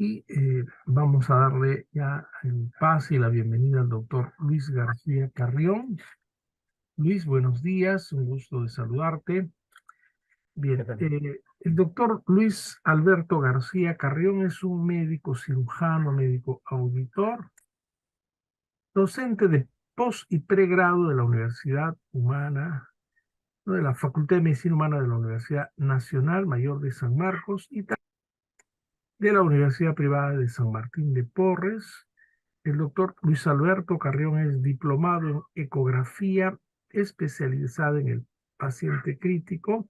Y vamos a darle ya el pase y la bienvenida al doctor Luis García Carrión. Luis, buenos días, un gusto de saludarte. ¿Qué Bien, tal? el doctor Luis Alberto García Carrión es un médico cirujano, médico auditor, docente de post y pregrado de la Universidad Humana, ¿no?, de la Facultad de Medicina Humana de la Universidad Nacional Mayor de San Marcos y también de la Universidad Privada de San Martín de Porres. El doctor Luis Alberto Carrión es diplomado en ecografía, especializada en el paciente crítico,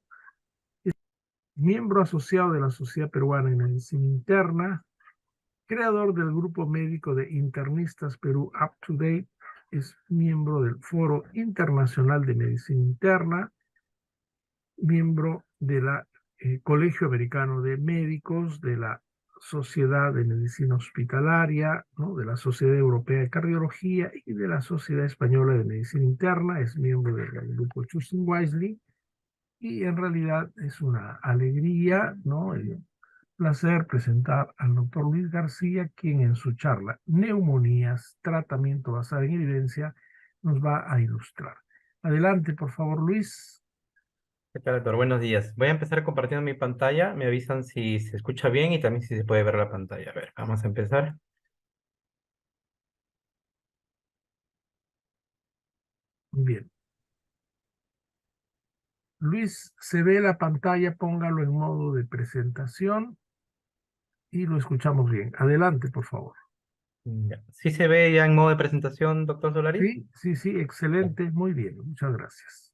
miembro asociado de la Sociedad Peruana de Medicina Interna, creador del grupo médico de internistas Perú Up to Date, es miembro del Foro Internacional de Medicina Interna, miembro de la Colegio Americano de Médicos, de la Sociedad de Medicina Hospitalaria, ¿no?, de la Sociedad Europea de Cardiología y de la Sociedad Española de Medicina Interna, es miembro del grupo Choosing Wisely, y en realidad es una alegría, ¿no?, el placer presentar al doctor Luis García, quien en su charla Neumonías, tratamiento basado en evidencia, nos va a ilustrar. Adelante, por favor, Luis. ¿Qué tal, doctor? Buenos días. Voy a empezar compartiendo mi pantalla. Me avisan si se escucha bien y también si se puede ver la pantalla. A ver, vamos a empezar. Bien. Luis, se ve la pantalla, póngalo en modo de presentación y lo escuchamos bien. Adelante, por favor. Ya. ¿Sí se ve ya en modo de presentación, doctor Solari? Sí, sí, sí, Ya. excelente, muy bien, muchas gracias.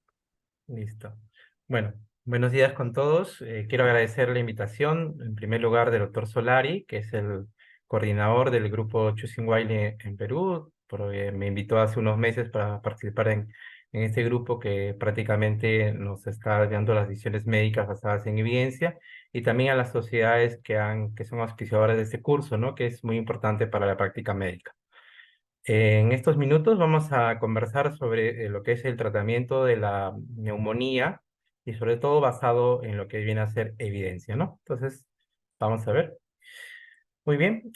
Listo. Bueno, buenos días con todos. Quiero agradecer la invitación, en primer lugar, del doctor Solari, que es el coordinador del grupo Choosing Wiley en Perú, porque me invitó hace unos meses para participar en este grupo que prácticamente nos está dando las decisiones médicas basadas en evidencia, y también a las sociedades que son auspiciadoras de este curso, ¿no?, que es muy importante para la práctica médica. En estos minutos vamos a conversar sobre lo que es el tratamiento de la neumonía y sobre todo basado en lo que viene a ser evidencia, ¿no? Entonces, vamos a ver. Muy bien.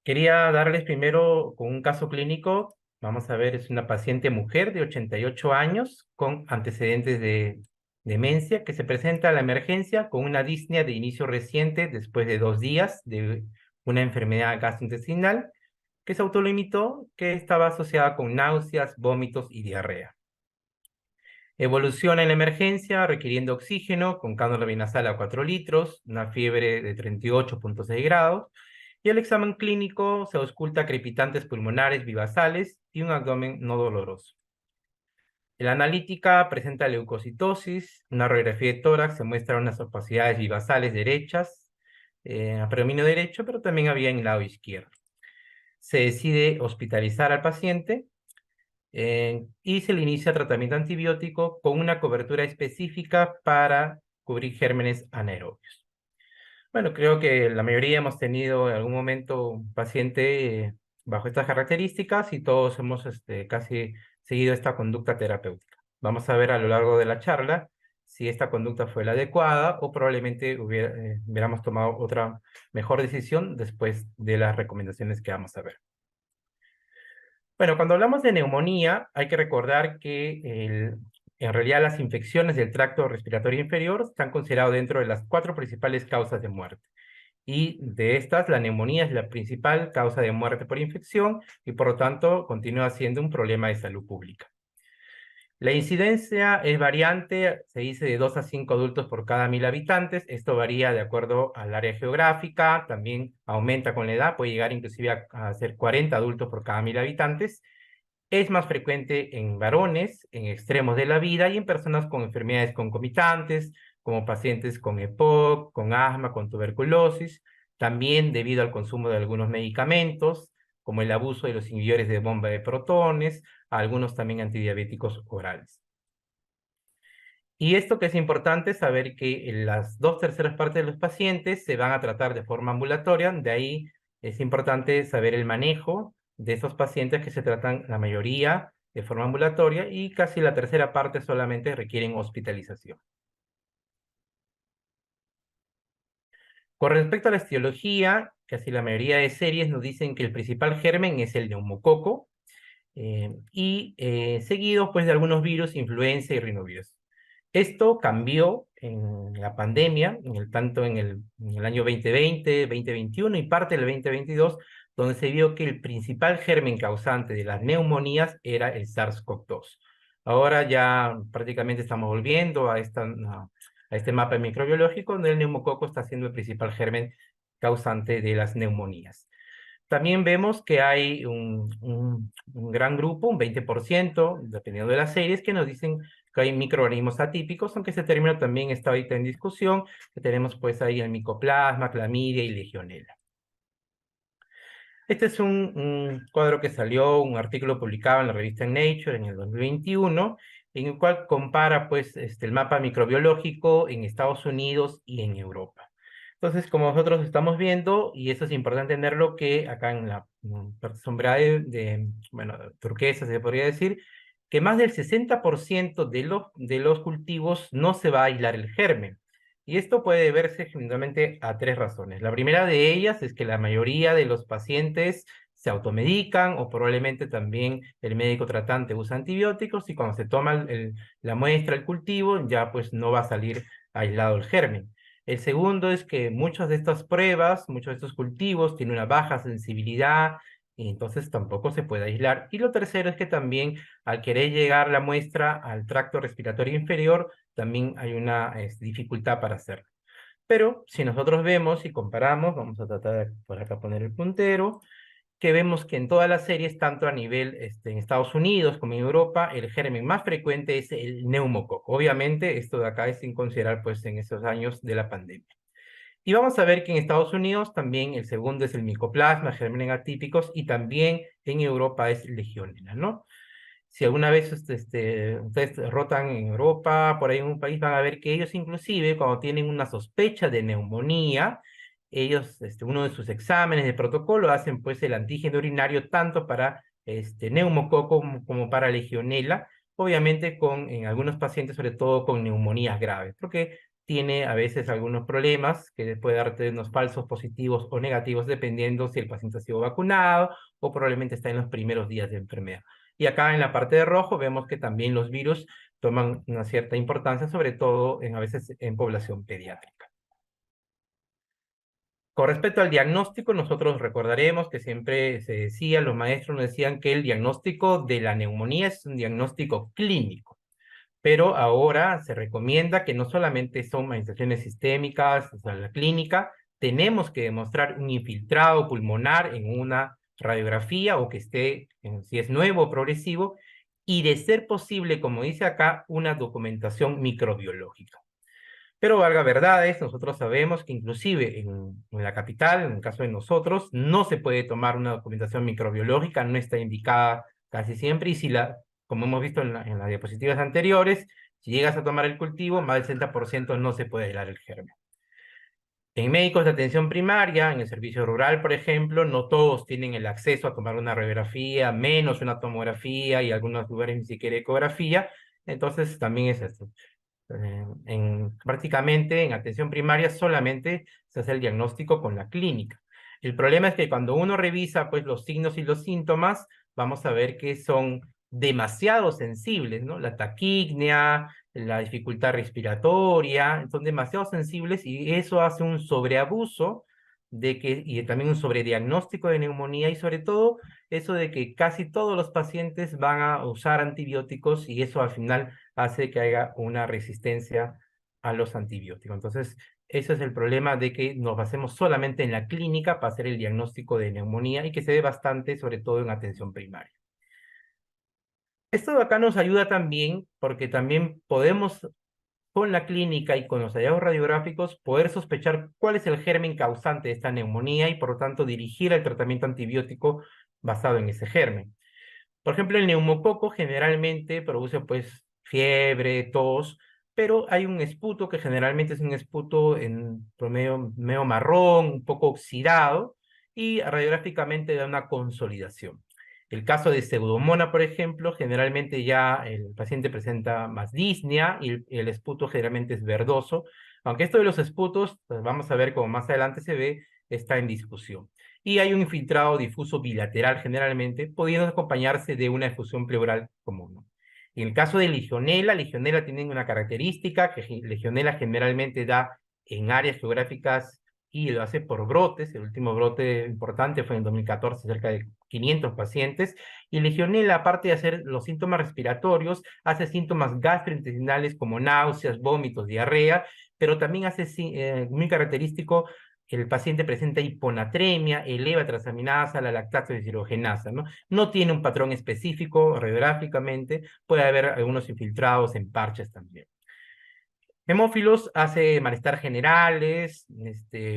Quería darles primero con un caso clínico. Vamos a ver, es una paciente mujer de 88 años con antecedentes de demencia que se presenta a la emergencia con una disnea de inicio reciente después de 2 días de una enfermedad gastrointestinal que se autolimitó, que estaba asociada con náuseas, vómitos y diarrea. Evoluciona en la emergencia requiriendo oxígeno con cánula vinasal a 4 litros, una fiebre de 38,6 grados, y el examen clínico se ausculta crepitantes pulmonares bivasales y un abdomen no doloroso. En la analítica presenta leucocitosis, una radiografía de tórax se muestra unas opacidades bivasales derechas, a predominio derecho, pero también había en el lado izquierdo. Se decide hospitalizar al paciente y se le inicia tratamiento antibiótico con una cobertura específica para cubrir gérmenes anaerobios. Bueno, creo que la mayoría hemos tenido en algún momento un paciente bajo estas características y todos hemos casi seguido esta conducta terapéutica. Vamos a ver a lo largo de la charla si esta conducta fue la adecuada o probablemente hubiéramos tomado otra mejor decisión después de las recomendaciones que vamos a ver. Bueno, cuando hablamos de neumonía, hay que recordar que en realidad las infecciones del tracto respiratorio inferior están consideradas dentro de las 4 principales causas de muerte. Y de estas, la neumonía es la principal causa de muerte por infección y por lo tanto continúa siendo un problema de salud pública. La incidencia es variante, se dice de 2 a 5 adultos por cada 1000 habitantes. Esto varía de acuerdo al área geográfica, también aumenta con la edad, puede llegar inclusive a ser 40 adultos por cada 1000 habitantes. Es más frecuente en varones, en extremos de la vida y en personas con enfermedades concomitantes, como pacientes con EPOC, con asma, con tuberculosis, también debido al consumo de algunos medicamentos, como el abuso de los inhibidores de bomba de protones, algunos también antidiabéticos orales. Y esto que es importante saber que en las 2/3 partes de los pacientes se van a tratar de forma ambulatoria, de ahí es importante saber el manejo de esos pacientes que se tratan la mayoría de forma ambulatoria y casi la 1/3 parte solamente requieren hospitalización. Con respecto a la etiología, casi la mayoría de series nos dicen que el principal germen es el neumococo, seguido pues de algunos virus, influenza y rinovirus. Esto cambió en la pandemia, tanto en el año 2020, 2021 y parte del 2022, donde se vio que el principal germen causante de las neumonías era el SARS-CoV-2. Ahora ya prácticamente estamos volviendo a este mapa microbiológico, donde el neumococo está siendo el principal germen causante de las neumonías. También vemos que hay un gran grupo, un 20%, dependiendo de las series, que nos dicen que hay microorganismos atípicos, aunque ese término también está ahorita en discusión, que tenemos pues ahí el micoplasma, clamidia y legionela. Este es un cuadro que salió, un artículo publicado en la revista Nature en el 2021, en el cual compara pues el mapa microbiológico en Estados Unidos y en Europa. Entonces, como nosotros estamos viendo, y eso es importante tenerlo, que acá en la parte sombreada bueno, turquesa se podría decir, que más del 60% de los cultivos no se va a aislar el germen. Y esto puede deberse generalmente a tres razones. La primera de ellas es que la mayoría de los pacientes se automedican o probablemente también el médico tratante usa antibióticos y cuando se toma la muestra, el cultivo, ya pues no va a salir aislado el germen. El segundo es que muchas de estas pruebas, muchos de estos cultivos tienen una baja sensibilidad y entonces tampoco se puede aislar. Y lo tercero es que también al querer llegar la muestra al tracto respiratorio inferior, también hay una dificultad para hacerlo. Pero si nosotros vemos y comparamos, vamos a tratar de por acá poner el puntero, que vemos que en todas las series, tanto a nivel en Estados Unidos como en Europa, el germen más frecuente es el neumococo. Obviamente, esto de acá es sin considerar pues en esos años de la pandemia. Y vamos a ver que en Estados Unidos también el segundo es el micoplasma, gérmenes atípicos, y también en Europa es legionela, ¿no? Si alguna vez ustedes rotan en Europa, por ahí en un país, van a ver que ellos inclusive cuando tienen una sospecha de neumonía, ellos, uno de sus exámenes de protocolo, hacen pues el antígeno urinario tanto para neumococo como para legionela, obviamente en algunos pacientes, sobre todo con neumonías graves, porque tiene a veces algunos problemas que puede darte unos falsos positivos o negativos dependiendo si el paciente ha sido vacunado o probablemente está en los primeros días de enfermedad. Y acá en la parte de rojo vemos que también los virus toman una cierta importancia, sobre todo a veces en población pediátrica. Con respecto al diagnóstico, nosotros recordaremos que siempre se decía, los maestros nos decían que el diagnóstico de la neumonía es un diagnóstico clínico, pero ahora se recomienda que no solamente son manifestaciones sistémicas, o sea, la clínica, tenemos que demostrar un infiltrado pulmonar en una radiografía o que esté, si es nuevo o progresivo, y de ser posible, como dice acá, una documentación microbiológica. Pero valga verdades, nosotros sabemos que inclusive en la capital, en el caso de nosotros, no se puede tomar una documentación microbiológica, no está indicada casi siempre, y como hemos visto en las diapositivas anteriores, si llegas a tomar el cultivo, más del 60% no se puede aislar el germen. En médicos de atención primaria, en el servicio rural, por ejemplo, no todos tienen el acceso a tomar una radiografía, menos una tomografía y algunos lugares ni siquiera ecografía, entonces también es esto. Prácticamente en atención primaria solamente se hace el diagnóstico con la clínica. El problema es que cuando uno revisa pues los signos y los síntomas, vamos a ver que son demasiado sensibles, ¿no? La taquipnea, la dificultad respiratoria, son demasiado sensibles y eso hace un sobreabuso y también un sobrediagnóstico de neumonía y sobre todo eso de que casi todos los pacientes van a usar antibióticos y eso al final hace que haya una resistencia a los antibióticos. Entonces, ese es el problema de que nos basemos solamente en la clínica para hacer el diagnóstico de neumonía y que se ve bastante, sobre todo en atención primaria. Esto de acá nos ayuda también porque también podemos, con la clínica y con los hallazgos radiográficos, poder sospechar cuál es el germen causante de esta neumonía y por lo tanto dirigir el tratamiento antibiótico basado en ese germen. Por ejemplo, el neumococo generalmente produce pues fiebre, tos, pero hay un esputo que generalmente es un esputo en promedio medio marrón, un poco oxidado y radiográficamente da una consolidación. El caso de Pseudomonas, por ejemplo, generalmente ya el paciente presenta más disnea y el esputo generalmente es verdoso, aunque esto de los esputos, pues vamos a ver como más adelante se ve, está en discusión. Y hay un infiltrado difuso bilateral generalmente, pudiendo acompañarse de una efusión pleural común, ¿no? En el caso de Legionella tiene una característica que Legionella generalmente da en áreas geográficas y lo hace por brotes. El último brote importante fue en 2014, cerca de 500 pacientes. Y Legionella, aparte de hacer los síntomas respiratorios, hace síntomas gastrointestinales como náuseas, vómitos, diarrea, pero también hace, muy característico, el paciente presenta hiponatremia, eleva transaminasa, la lactato deshidrogenasa, ¿no? No tiene un patrón específico radiográficamente, puede haber algunos infiltrados en parches también. Hemófilos hace malestar generales,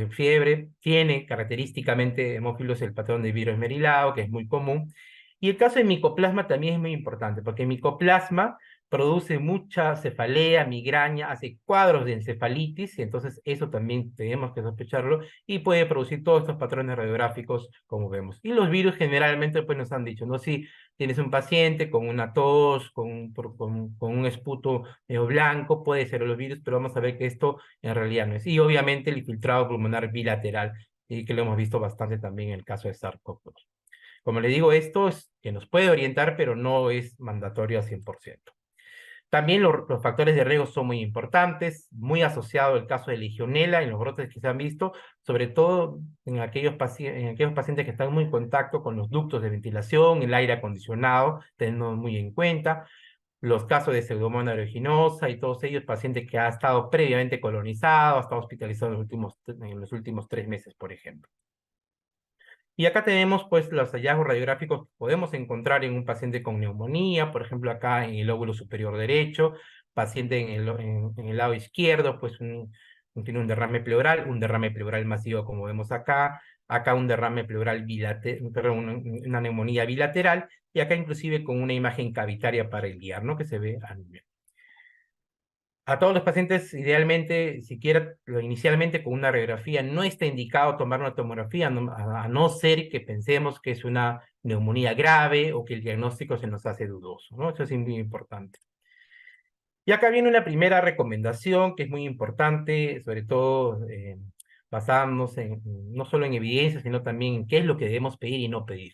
fiebre, tiene característicamente hemófilos el patrón de virus esmerilado, que es muy común. Y el caso de micoplasma también es muy importante, porque micoplasma produce mucha cefalea, migraña, hace cuadros de encefalitis, y entonces eso también tenemos que sospecharlo, y puede producir todos estos patrones radiográficos como vemos. Y los virus generalmente pues nos han dicho, ¿no? Si tienes un paciente con una tos, con un esputo blanco, puede ser los virus, pero vamos a ver que esto en realidad no es. Y obviamente el infiltrado pulmonar bilateral, y que lo hemos visto bastante también en el caso de SARS-CoV-2. Como le digo, esto es que nos puede orientar, pero no es mandatorio al 100%. También los factores de riesgo son muy importantes, muy asociado al caso de Legionella en los brotes que se han visto, sobre todo en aquellos pacientes que están muy en contacto con los ductos de ventilación, el aire acondicionado, teniendo muy en cuenta los casos de Pseudomonas aeruginosa y todos ellos, pacientes que ha estado previamente colonizado, ha estado hospitalizado en los últimos 3 meses, por ejemplo. Y acá tenemos pues los hallazgos radiográficos que podemos encontrar en un paciente con neumonía, por ejemplo acá en el lóbulo superior derecho, paciente en el lado izquierdo, pues tiene un derrame pleural masivo como vemos acá, acá un derrame pleural bilateral, perdón, una neumonía bilateral, y acá inclusive con una imagen cavitaria para el guiar, ¿no? Que se ve a nivel. A todos los pacientes, idealmente, siquiera inicialmente con una radiografía, no está indicado tomar una tomografía, a no ser que pensemos que es una neumonía grave o que el diagnóstico se nos hace dudoso, ¿no? Eso es muy importante. Y acá viene una primera recomendación que es muy importante, sobre todo basándonos no solo en evidencia, sino también en qué es lo que debemos pedir y no pedir.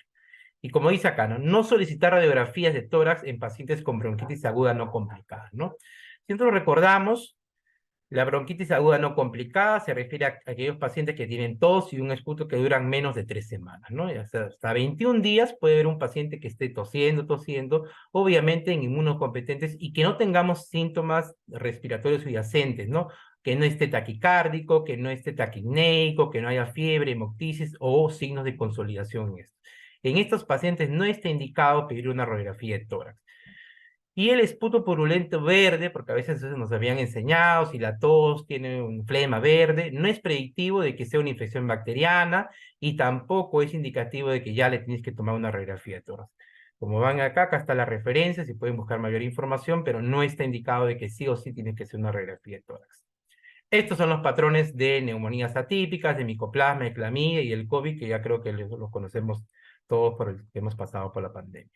Y como dice acá, ¿no? No solicitar radiografías de tórax en pacientes con bronquitis aguda no complicada, ¿no? Si nosotros recordamos, la bronquitis aguda no complicada se refiere a aquellos pacientes que tienen tos y un esputo que duran menos de 3 semanas, ¿no? Y hasta 21 días puede haber un paciente que esté tosiendo, obviamente en inmunocompetentes y que no tengamos síntomas respiratorios subyacentes, ¿no? Que no esté taquicárdico, que no esté taquipneico, que no haya fiebre, hemoptisis o signos de consolidación en esto. En estos pacientes no está indicado pedir una radiografía de tórax. Y el esputo purulento verde, porque a veces nos habían enseñado, si la tos tiene un flema verde, no es predictivo de que sea una infección bacteriana y tampoco es indicativo de que ya le tienes que tomar una radiografía de tórax. Como van acá está la referencia, si pueden buscar mayor información, pero no está indicado de que sí o sí tiene que ser una radiografía de tórax. Estos son los patrones de neumonías atípicas, de micoplasma, de clamidia y el COVID, que ya creo que los conocemos todos por el que hemos pasado por la pandemia.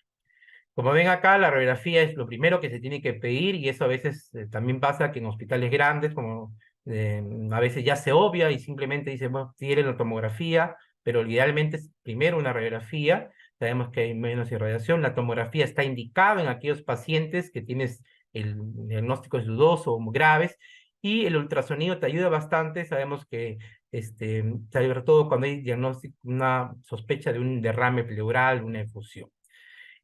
Como ven acá, la radiografía es lo primero que se tiene que pedir y eso a veces también pasa que en hospitales grandes, como a veces ya se obvia y simplemente dicen, bueno, quieren la tomografía, pero idealmente es primero una radiografía. Sabemos que hay menos irradiación. La tomografía está indicada en aquellos pacientes que tienes el diagnóstico es dudoso o graves y el ultrasonido te ayuda bastante. Sabemos que sobre todo cuando hay diagnóstico, una sospecha de un derrame pleural, una efusión.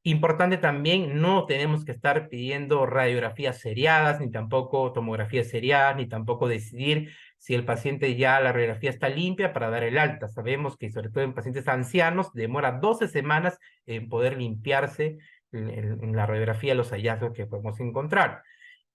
Importante también, no tenemos que estar pidiendo radiografías seriadas, ni tampoco tomografías seriadas, ni tampoco decidir si el paciente ya la radiografía está limpia para dar el alta. Sabemos que sobre todo en pacientes ancianos demora 12 semanas en poder limpiarse en la radiografía los hallazgos que podemos encontrar.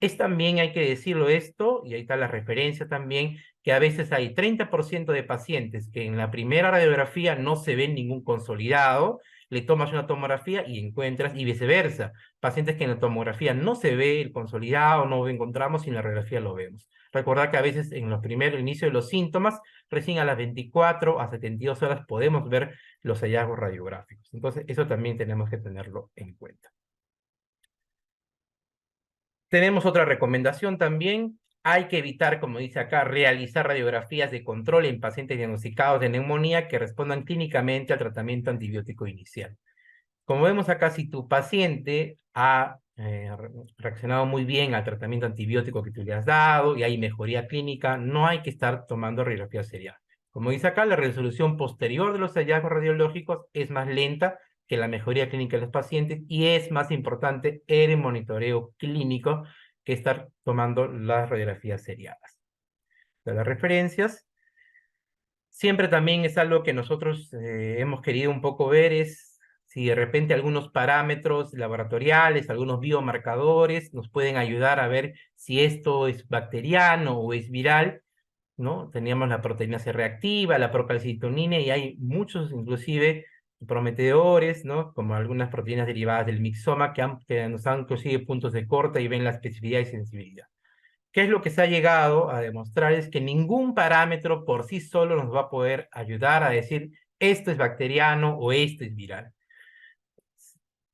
Es también, hay que decirlo esto, y ahí está la referencia también, que a veces hay 30% de pacientes que en la primera radiografía no se ven ningún consolidado, le tomas una tomografía y encuentras, y viceversa, pacientes que en la tomografía no se ve el consolidado, no lo encontramos y en la radiografía lo vemos. Recordar que a veces en los primeros inicios de los síntomas, recién a las 24 a 72 horas podemos ver los hallazgos radiográficos. Entonces, eso también tenemos que tenerlo en cuenta. Tenemos otra recomendación también, Hay que evitar, como dice acá, realizar radiografías de control en pacientes diagnosticados de neumonía que respondan clínicamente al tratamiento antibiótico inicial. Como vemos acá, si tu paciente ha reaccionado muy bien al tratamiento antibiótico que tú le has dado y hay mejoría clínica, no hay que estar tomando radiografía serial. Como dice acá, la resolución posterior de los hallazgos radiológicos es más lenta que la mejoría clínica de los pacientes y es más importante el monitoreo clínico que estar tomando las radiografías seriadas. De las referencias, siempre también es algo que nosotros hemos querido un poco ver es si de repente algunos parámetros laboratoriales, algunos biomarcadores nos pueden ayudar a ver si esto es bacteriano o es viral, ¿no? Teníamos la proteína C reactiva, la procalcitonina y hay muchos inclusive prometedores, ¿no? Como algunas proteínas derivadas del mixoma que nos dan inclusive puntos de corta y ven la especificidad y sensibilidad. ¿Qué es lo que se ha llegado a demostrar? Es que ningún parámetro por sí solo nos va a poder ayudar a decir esto es bacteriano o esto es viral.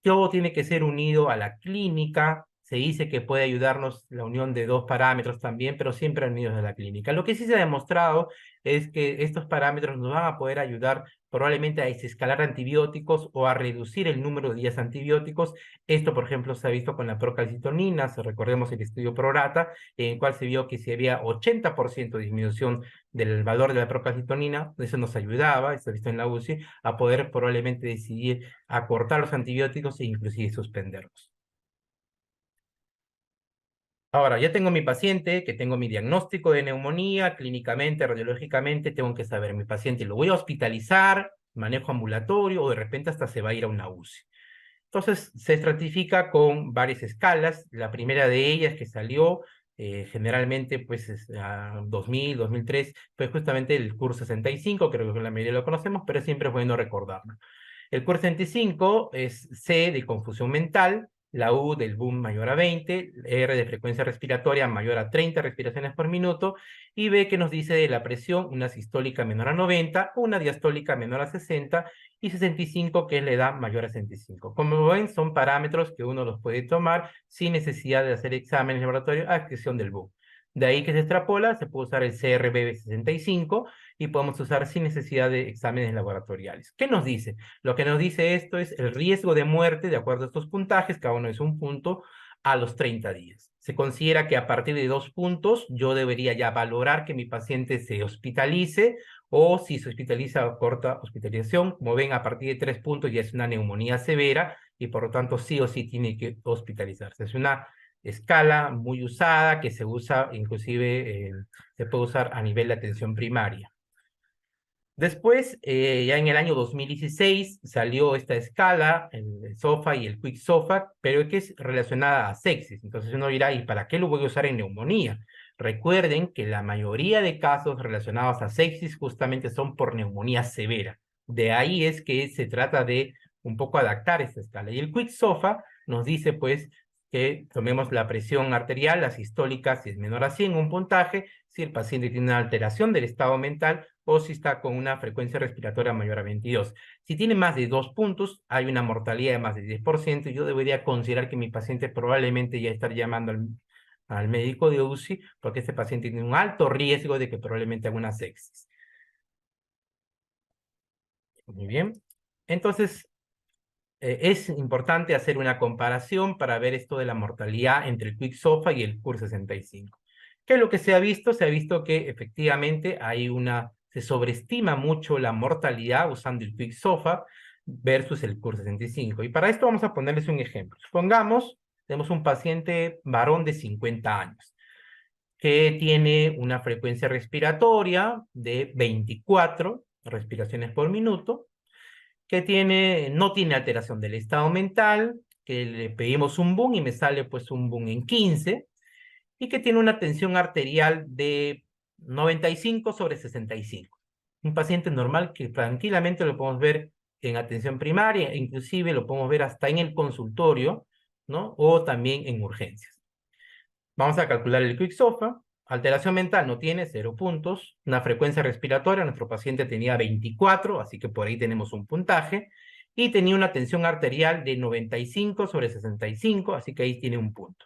Todo tiene que ser unido a la clínica. Se dice que puede ayudarnos la unión de dos parámetros también, pero siempre unidos a la clínica. Lo que sí se ha demostrado es que estos parámetros nos van a poder ayudar probablemente a desescalar antibióticos o a reducir el número de días antibióticos. Esto, por ejemplo, se ha visto con la procalcitonina, recordemos el estudio PRORATA, en el cual se vio que si había 80% de disminución del valor de la procalcitonina, eso nos ayudaba, está visto en la UCI, a poder probablemente decidir acortar los antibióticos e inclusive suspenderlos. Ahora, ya tengo mi paciente, que tengo mi diagnóstico de neumonía, clínicamente, radiológicamente, tengo que saber, mi paciente lo voy a hospitalizar, manejo ambulatorio o de repente hasta se va a ir a una UCI. Entonces, se estratifica con varias escalas. La primera de ellas que salió, generalmente, pues, a 2000, 2003, fue justamente el CUR 65, creo que la mayoría lo conocemos, pero siempre es bueno recordarlo. El CUR 65 es C de confusión mental, la U del boom mayor a 20, R de frecuencia respiratoria mayor a 30 respiraciones por minuto, y B que nos dice de la presión, una sistólica menor a 90, una diastólica menor a 60, y 65 que es la edad mayor a 65. Como ven, son parámetros que uno los puede tomar sin necesidad de hacer exámenes de laboratorio a excepción del boom. De ahí que se extrapola, se puede usar el CRB65 y podemos usar sin necesidad de exámenes laboratoriales. ¿Qué nos dice? Lo que nos dice esto es el riesgo de muerte, de acuerdo a estos puntajes, cada uno es un punto, a los 30 días. Se considera que a partir de 2 puntos yo debería ya valorar que mi paciente se hospitalice o si se hospitaliza corta hospitalización. Como ven, a partir de 3 puntos ya es una neumonía severa y por lo tanto sí o sí tiene que hospitalizarse. Es una escala muy usada que se usa inclusive, se puede usar a nivel de atención primaria. Después, ya en el año 2016, salió esta escala, el SOFA y el Quick SOFA, pero que es relacionada a sepsis. Entonces uno dirá, ¿y para qué lo voy a usar en neumonía? Recuerden que la mayoría de casos relacionados a sepsis justamente son por neumonía severa. De ahí es que se trata de un poco adaptar esta escala. Y el Quick SOFA nos dice, pues, que tomemos la presión arterial, la sistólica, si es menor a 100, un puntaje, si el paciente tiene una alteración del estado mental o si está con una frecuencia respiratoria mayor a 22. Si tiene más de 2 puntos, hay una mortalidad de más de 10%, y yo debería considerar que mi paciente probablemente ya estar llamando al médico de UCI, porque este paciente tiene un alto riesgo de que probablemente haga una sepsis. Muy bien. Entonces, es importante hacer una comparación para ver esto de la mortalidad entre el Quick SOFA y el CUR 65. ¿Qué es lo que se ha visto? Se ha visto que efectivamente se sobreestima mucho la mortalidad usando el Quick SOFA versus el CUR 65. Y para esto vamos a ponerles un ejemplo. Supongamos, tenemos un paciente varón de 50 años que tiene una frecuencia respiratoria de 24 respiraciones por minuto, que no tiene alteración del estado mental, que le pedimos un boom y me sale pues un boom en 15, y que tiene una tensión arterial de 95 sobre 65. Un paciente normal que tranquilamente lo podemos ver en atención primaria, inclusive lo podemos ver hasta en el consultorio, ¿no? O también en urgencias. Vamos a calcular el Quick SOFA. Alteración mental no tiene, 0 puntos. Una frecuencia respiratoria, nuestro paciente tenía 24, así que por ahí tenemos un puntaje. Y tenía una tensión arterial de 95 sobre 65, así que ahí tiene un punto.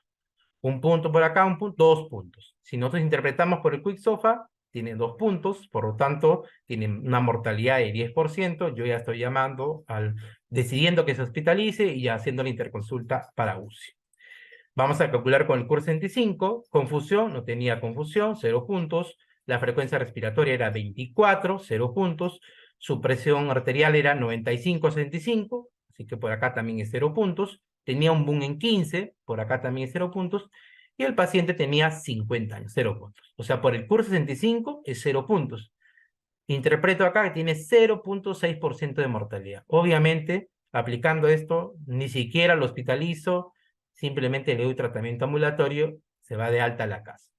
Un punto por acá, 2 puntos. Si nosotros interpretamos por el Quick SOFA, tiene 2 puntos, por lo tanto, tiene una mortalidad de 10%. Yo ya estoy decidiendo que se hospitalice y ya haciendo la interconsulta para UCI. Vamos a calcular con el CUR 65, confusión, no tenía confusión, 0 puntos. La frecuencia respiratoria era 24, 0 puntos. Su presión arterial era 95/65, así que por acá también es 0 puntos. Tenía un boom en 15, por acá también es 0 puntos. Y el paciente tenía 50 años, 0 puntos. O sea, por el CUR 65 es 0 puntos. Interpreto acá que tiene 0,6% de mortalidad. Obviamente, aplicando esto, ni siquiera lo hospitalizo, simplemente le doy tratamiento ambulatorio, se va de alta a la casa.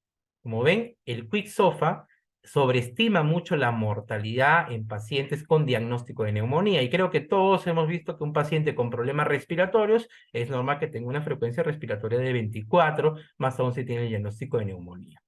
Como ven, el Quick SOFA sobreestima mucho la mortalidad en pacientes con diagnóstico de neumonía, y creo que todos hemos visto que un paciente con problemas respiratorios es normal que tenga una frecuencia respiratoria de 24, más aún si tiene el diagnóstico de neumonía.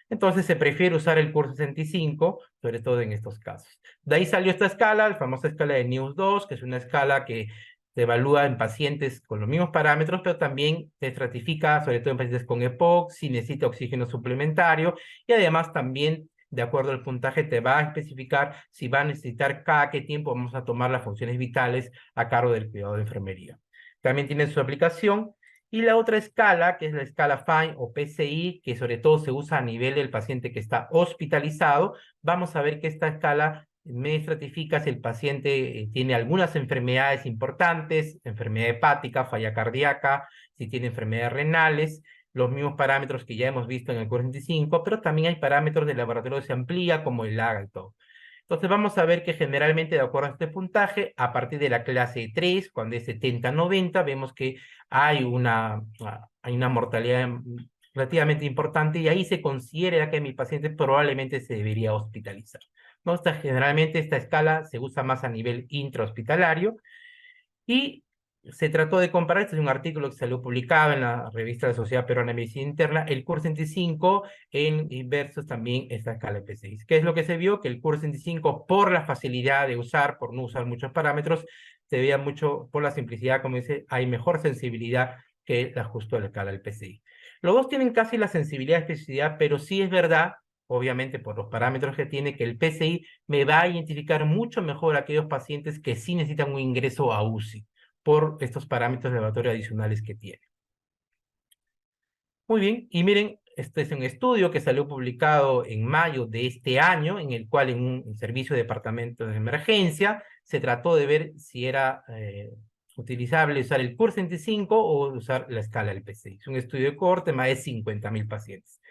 Entonces se prefiere usar el CUR 65, sobre todo en estos casos. De ahí salió esta escala, la famosa escala de News 2, que es una escala que se evalúa en pacientes con los mismos parámetros, pero también se estratifica, sobre todo en pacientes con EPOC, si necesita oxígeno suplementario, y además también, de acuerdo al puntaje, te va a especificar si va a necesitar cada qué tiempo vamos a tomar las funciones vitales a cargo del cuidado de enfermería. También tiene su aplicación. Y la otra escala, que es la escala FINE o PCI, que sobre todo se usa a nivel del paciente que está hospitalizado, vamos a ver que esta escala me estratifica si el paciente tiene algunas enfermedades importantes, enfermedad hepática, falla cardíaca, si tiene enfermedades renales, los mismos parámetros que ya hemos visto en el 45, pero también hay parámetros de laboratorio que se amplía, como el LAGA y todo. Entonces vamos a ver que generalmente, de acuerdo a este puntaje, a partir de la clase 3, cuando es 70-90, vemos que hay una mortalidad relativamente importante, y ahí se considera que mi paciente probablemente se debería hospitalizar. ¿No? Generalmente esta escala se usa más a nivel intrahospitalario, y se trató de comparar, este es un artículo que salió publicado en la revista de la Sociedad Peruana de Medicina Interna, el CUR 65 versus también esta escala P6. ¿Qué es lo que se vio? Que el CUR 65, por la facilidad de usar, por no usar muchos parámetros, se veía mucho, por la simplicidad, como dice, hay mejor sensibilidad que el ajuste de la escala del PCI. Los dos tienen casi la sensibilidad y especificidad, pero sí es verdad, obviamente por los parámetros que tiene, que el PCI me va a identificar mucho mejor a aquellos pacientes que sí necesitan un ingreso a UCI por estos parámetros de laboratorio adicionales que tiene. Muy bien, y miren, este es un estudio que salió publicado en mayo de este año, en el cual en un servicio de departamento de emergencia se trató de ver si era utilizable usar el CUR 65 o usar la escala del PCI. Es un estudio de cohorte, más de 50.000 pacientes.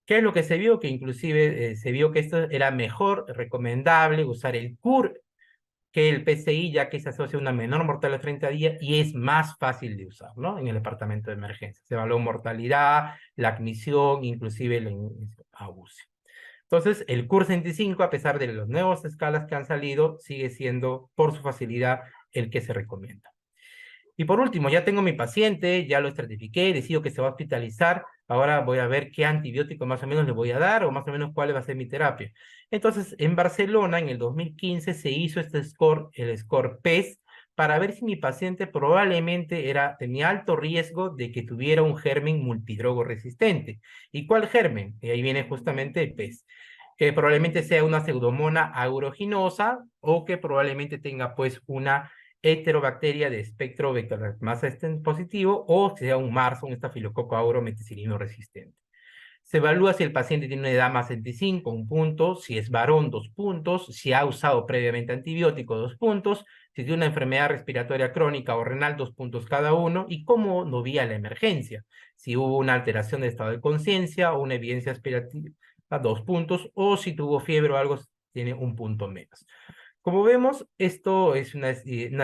¿Qué es lo que se vio? Que inclusive se vio que esto era mejor, recomendable usar el CUR que el PCI, ya que se asocia a una menor mortalidad a 30 días y es más fácil de usar, ¿no? En el departamento de emergencia. Se evaluó mortalidad, la admisión, inclusive la UCI. Entonces, el CUR 65, a pesar de las nuevas escalas que han salido, sigue siendo, por su facilidad, el que se recomienda. Y por último, ya tengo mi paciente, ya lo estratifiqué, decido que se va a hospitalizar. Ahora voy a ver qué antibiótico más o menos le voy a dar, o más o menos cuál va a ser mi terapia. Entonces, en Barcelona, en el 2015, se hizo este score, el score PES, para ver si mi paciente probablemente tenía alto riesgo de que tuviera un germen multidrogo resistente. ¿Y cuál germen? Y ahí viene justamente el PES, que probablemente sea una pseudomonas aeruginosa, o que probablemente tenga pues una heterobacteria de espectro vector más positivo, o sea un MARS, un estafilococo auro meticilino resistente. Se evalúa si el paciente tiene una edad más de 65, 1 punto, si es varón, 2 puntos, si ha usado previamente antibiótico, 2 puntos, si tiene una enfermedad respiratoria crónica o renal, 2 puntos cada uno, y cómo no vía la emergencia, si hubo una alteración de estado de conciencia o una evidencia aspirativa, 2 puntos, o si tuvo fiebre o algo, tiene 1 punto menos. Como vemos, esto es una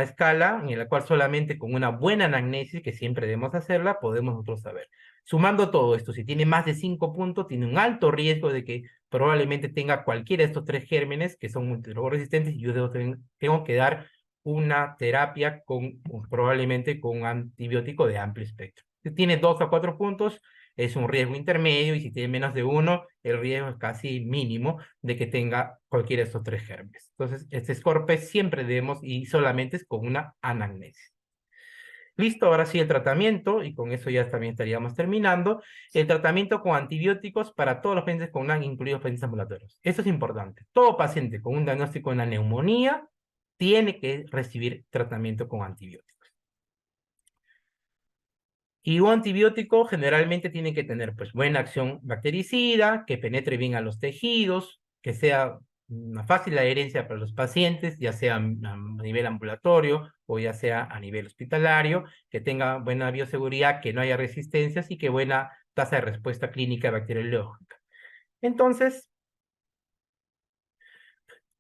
escala en la cual solamente con una buena anamnesis, que siempre debemos hacerla, podemos nosotros saber. Sumando todo esto, si tiene más de 5 puntos, tiene un alto riesgo de que probablemente tenga cualquiera de estos 3 gérmenes que son multidrogoresistentes, y yo tengo que dar una terapia probablemente con un antibiótico de amplio espectro. Si tiene 2 a 4 puntos, es un riesgo intermedio, y si tiene menos de 1, el riesgo es casi mínimo de que tenga cualquiera de estos 3 gérmenes. Entonces, este SCORPE siempre debemos, y solamente es con una anamnesis. Listo, ahora sí el tratamiento, y con eso ya también estaríamos terminando, el tratamiento con antibióticos para todos los pacientes con NAC, incluidos pacientes ambulatorios. Eso es importante. Todo paciente con un diagnóstico de una neumonía tiene que recibir tratamiento con antibióticos. Y un antibiótico generalmente tiene que tener pues buena acción bactericida, que penetre bien a los tejidos, que sea una fácil adherencia para los pacientes, ya sea a nivel ambulatorio o ya sea a nivel hospitalario, que tenga buena bioseguridad, que no haya resistencias y que buena tasa de respuesta clínica bacteriológica. Entonces,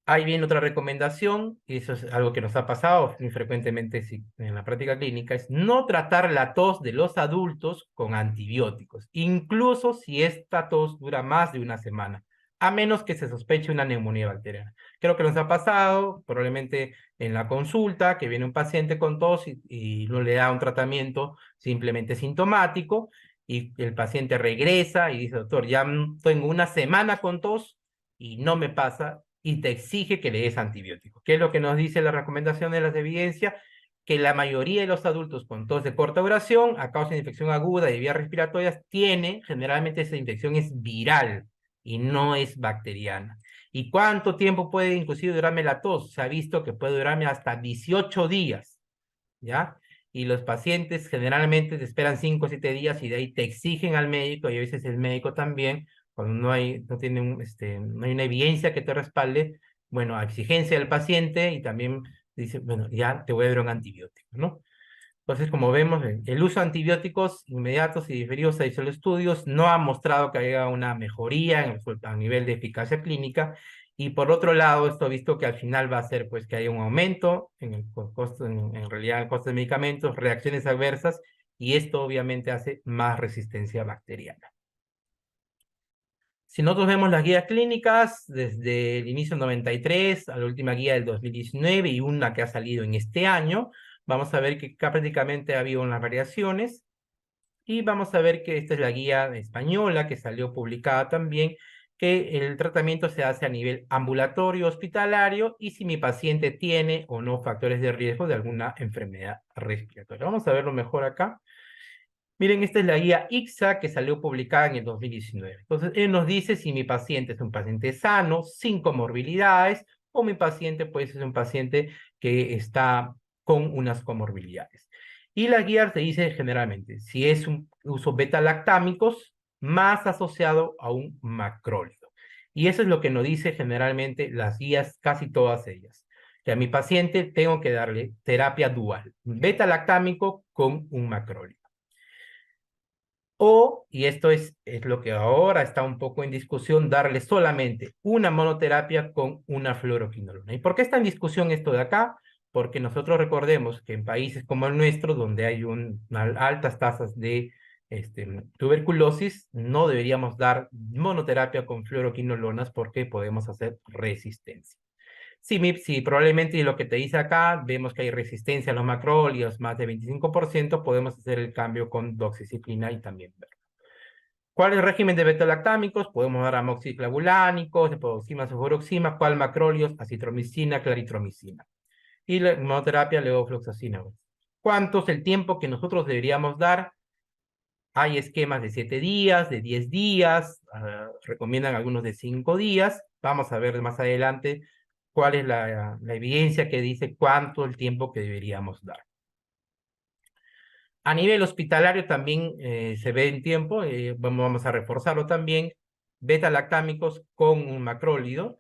ahí viene otra recomendación, y eso es algo que nos ha pasado muy frecuentemente en la práctica clínica, es no tratar la tos de los adultos con antibióticos, incluso si esta tos dura más de una semana, a menos que se sospeche una neumonía bacteriana. Creo que nos ha pasado, probablemente en la consulta, que viene un paciente con tos y no le da un tratamiento simplemente sintomático, y el paciente regresa y dice, doctor, ya tengo una semana con tos y no me pasa, y te exige que le des antibióticos. ¿Qué es lo que nos dice la recomendación de las evidencias? Que la mayoría de los adultos con tos de corta duración, a causa de infección aguda de vías respiratorias, generalmente esa infección es viral y no es bacteriana. ¿Y cuánto tiempo puede inclusive durarme la tos? Se ha visto que puede durarme hasta 18 días, ¿ya? Y los pacientes generalmente te esperan 5 o 7 días y de ahí te exigen al médico, y a veces el médico también, cuando no tiene no hay una evidencia que te respalde, bueno, a exigencia del paciente, y también dice, bueno, ya te voy a dar un antibiótico, ¿no? Entonces, como vemos, el uso de antibióticos inmediatos y diferidos a los estudios no ha mostrado que haya una mejoría a nivel de eficacia clínica. Y por otro lado, esto ha visto que al final va a ser pues que haya un aumento en el costo, en realidad el costo de medicamentos, reacciones adversas, y esto obviamente hace más resistencia bacteriana. Si nosotros vemos las guías clínicas, desde el inicio del 93 a la última guía del 2019 y una que ha salido en este año, vamos a ver que prácticamente ha habido unas variaciones, y vamos a ver que esta es la guía española que salió publicada también, que el tratamiento se hace a nivel ambulatorio, hospitalario, y si mi paciente tiene o no factores de riesgo de alguna enfermedad respiratoria. Vamos a verlo mejor acá. Miren, esta es la guía ICSA que salió publicada en el 2019. Entonces, él nos dice si mi paciente es un paciente sano, sin comorbilidades, o mi paciente pues es un paciente que está con unas comorbilidades. Y la guía te dice generalmente si es un uso beta-lactámicos más asociado a un macrólido. Y eso es lo que nos dice generalmente las guías, casi todas ellas. Que a mi paciente tengo que darle terapia dual, beta-lactámico con un macrólido. O, y esto es lo que ahora está un poco en discusión, darle solamente una monoterapia con una fluoroquinolona. ¿Y por qué está en discusión esto de acá? Porque nosotros recordemos que en países como el nuestro, donde hay altas tasas de tuberculosis, no deberíamos dar monoterapia con fluoroquinolonas porque podemos hacer resistencia. Si probablemente lo que te dice acá, vemos que hay resistencia a los macrólidos, más de 25%, podemos hacer el cambio con doxiciclina y también verlo. ¿Cuál es el régimen de beta-lactámicos? Podemos dar amoxiclavulánicos, epodoxima, sulfuroxima, ¿cuál macrólidos? Acitromicina, claritromicina. Y la monoterapia, levofloxacina. ¿Cuánto es el tiempo que nosotros deberíamos dar? Hay esquemas de 7 días, de 10 días, recomiendan algunos de 5 días. Vamos a ver más adelante cuál es la evidencia que dice cuánto el tiempo que deberíamos dar. A nivel hospitalario también se ve en tiempo, vamos a reforzarlo también, beta-lactámicos con un macrólido.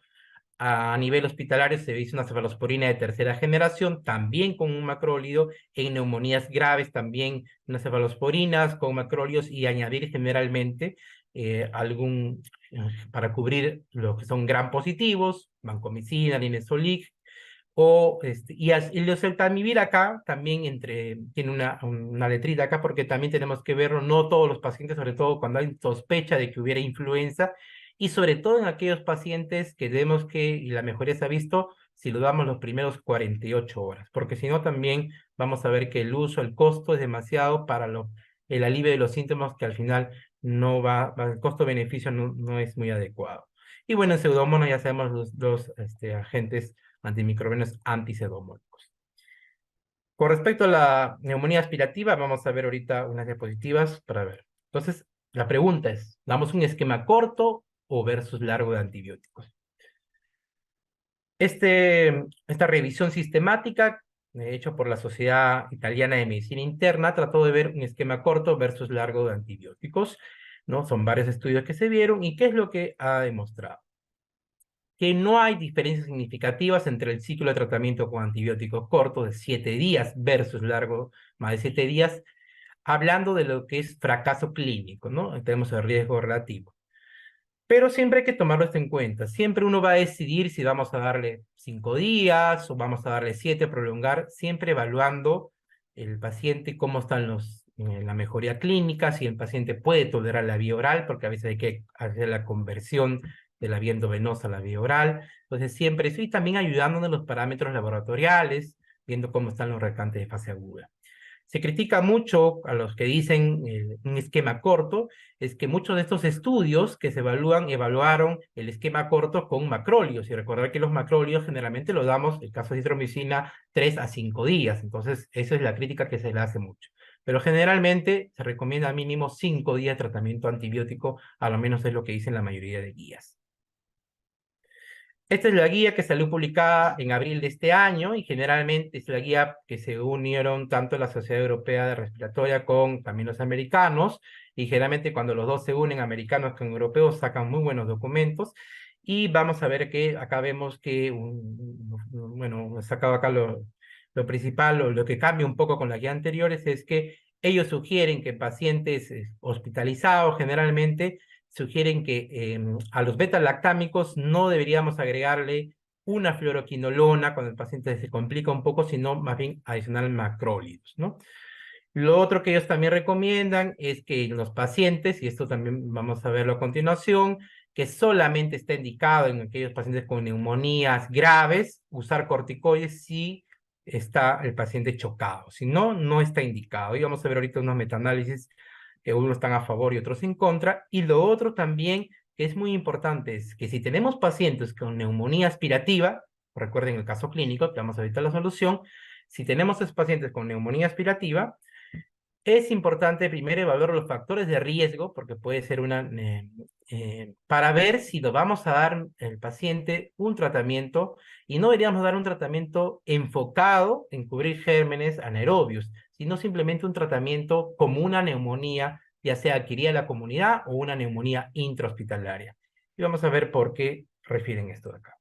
A nivel hospitalario se dice una cefalosporina de tercera generación, también con un macrólido. En neumonías graves también unas cefalosporinas con macrólidos, y añadir generalmente para cubrir lo que son gram positivos, vancomicina, linezolid, y el oseltamivir acá también tiene una letrita acá, porque también tenemos que verlo, no todos los pacientes, sobre todo cuando hay sospecha de que hubiera influenza, y sobre todo en aquellos pacientes que vemos y la mejoría se ha visto si lo damos los primeros 48 horas, porque si no también vamos a ver que el costo es demasiado para el alivio de los síntomas, que al final el costo-beneficio no es muy adecuado. Y bueno, en Pseudomonas ya sabemos los agentes antimicrobianos antisedomónicos. Con respecto a la neumonía aspirativa, vamos a ver ahorita unas diapositivas para ver. Entonces, la pregunta es, ¿damos un esquema corto o versus largo de antibióticos? Esta revisión sistemática, hecha por la Sociedad Italiana de Medicina Interna, trató de ver un esquema corto versus largo de antibióticos, ¿no? Son varios estudios que se vieron, ¿y qué es lo que ha demostrado? Que no hay diferencias significativas entre el ciclo de tratamiento con antibióticos corto de 7 días versus largo, más de 7 días, hablando de lo que es fracaso clínico, ¿no? Tenemos el riesgo relativo. Pero siempre hay que tomarlo esto en cuenta. Siempre uno va a decidir si vamos a darle 5 días o vamos a darle 7, prolongar, siempre evaluando el paciente cómo están en la mejoría clínica, si el paciente puede tolerar la vía oral, porque a veces hay que hacer la conversión de la vía endovenosa a la vía oral. Entonces, siempre eso y también ayudándonos en los parámetros laboratoriales, viendo cómo están los recantes de fase aguda. Se critica mucho a los que dicen un esquema corto, es que muchos de estos estudios que se evaluaron el esquema corto con macrólidos, y recordar que los macrólidos generalmente los damos, en el caso de citromicina, 3 a 5 días, entonces esa es la crítica que se le hace mucho. Pero generalmente se recomienda mínimo 5 días de tratamiento antibiótico, a lo menos es lo que dicen la mayoría de guías. Esta es la guía que salió publicada en abril de este año y generalmente es la guía que se unieron tanto la Sociedad Europea de Respiratoria con también los americanos y generalmente cuando los dos se unen, americanos con europeos, sacan muy buenos documentos y vamos a ver que acá vemos que, bueno, he sacado acá lo principal, lo que cambia un poco con las guías anteriores es que ellos sugieren que pacientes hospitalizados generalmente sugieren que a los beta-lactámicos no deberíamos agregarle una fluoroquinolona cuando el paciente se complica un poco, sino más bien adicional macrólidos, ¿no? Lo otro que ellos también recomiendan es que en los pacientes, y esto también vamos a verlo a continuación, que solamente está indicado en aquellos pacientes con neumonías graves, usar corticoides si está el paciente chocado. Si no, no está indicado. Y vamos a ver ahorita unos metaanálisis que unos están a favor y otros en contra. Y lo otro también que es muy importante es que si tenemos pacientes con neumonía aspirativa, recuerden el caso clínico, que vamos a ver ahorita la solución, si tenemos esos pacientes con neumonía aspirativa, es importante primero evaluar los factores de riesgo, porque puede ser para ver si lo vamos a dar al paciente un tratamiento, y no deberíamos dar un tratamiento enfocado en cubrir gérmenes anaerobios, sino simplemente un tratamiento como una neumonía, ya sea adquirida en la comunidad o una neumonía intrahospitalaria. Y vamos a ver por qué refieren esto de acá.